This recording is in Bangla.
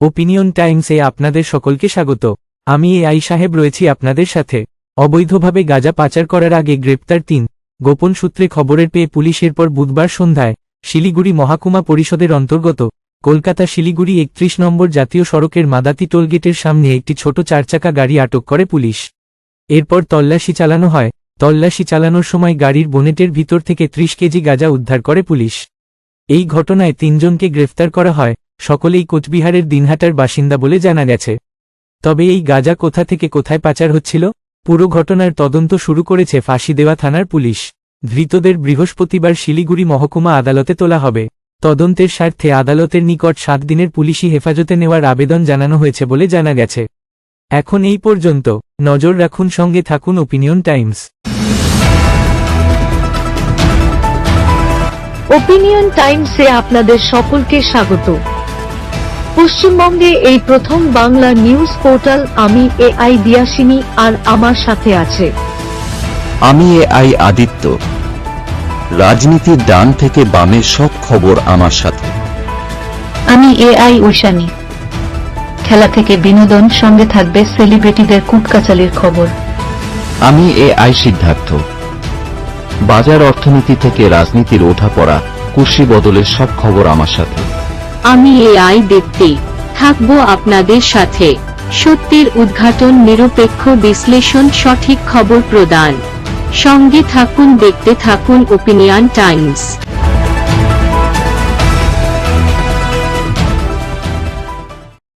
ওপিনিয়ন টাইমসে আপনাদের সকলকে স্বাগত। আমি এআই সাহেব রয়েছি আপনাদের সাথে। অবৈধভাবে গাঁজা পাচার করার আগে গ্রেপ্তার ৩। গোপন সূত্রে খবরের পেয়ে পুলিশ এরপর বুধবার সন্ধ্যায় শিলিগুড়ি মহকুমা পরিষদের অন্তর্গত কলকাতা শিলিগুড়ি ৩১ নম্বর জাতীয় সড়কের মাদাতি টোলগেটের সামনে একটি ছোট চারচাকা গাড়ি আটক করে পুলিশ। এরপর তল্লাশি চালানো হয়। তল্লাশি চালানোর সময় গাড়ির বোনেটের ভিতর থেকে ৩০ কেজি গাঁজা উদ্ধার করে পুলিশ। এই ঘটনায় ৩ জনকে গ্রেফতার করা হয়। সকলেই কোচবিহারের দিনহাটার বাসিন্দা বলে জানা গেছে। তবে এই গাঁজা কোথা থেকে কোথায় পাচার হচ্ছিল, পুরো ঘটনার তদন্ত শুরু করেছে ফাঁসিদেওয়া থানার পুলিশ। ধৃতদের বৃহস্পতিবার শিলিগুড়ি মহকুমা আদালতে তোলা হবে। তদন্তের স্বার্থে আদালতের নিকট ৭ দিনের পুলিশি হেফাজতে নেওয়ার আবেদন জানানো হয়েছে বলে জানা গেছে। এখন এই পর্যন্ত। নজর রাখুন, সঙ্গে থাকুন ওপিনিয়ন টাইমস। ওপিনিয়ন টাইমসে আপনাদের সকলকে স্বাগত। পশ্চিমবঙ্গে এই প্রথম বাংলা নিউজ পোর্টাল। আমি এআই দিয়াসিনী, আর আমার সাথে আছে আমি এআই আদিত্য। রাজনীতির ডান থেকে বামের সব খবর আমার সাথে। আমি এআই ঐশানী। খেলা থেকে বিনোদন, সঙ্গে থাকবে সেলিব্রিটিদের কুটকাচালির খবর। আমি এআই সিদ্ধার্থ। বাজার অর্থনীতি থেকে রাজনীতির ওঠাপড়া, কুর্সি বদলের সব খবর আমার সাথে। আমি এআই দীপ্তি, থাকবো আপনাদের সাথে। সত্যের উদ্ঘাটন, নিরপেক্ষ বিশ্লেষণ, সঠিক খবর প্রদান। সঙ্গে থাকুন, দেখতে থাকুন ওপিনিয়ন টাইমস।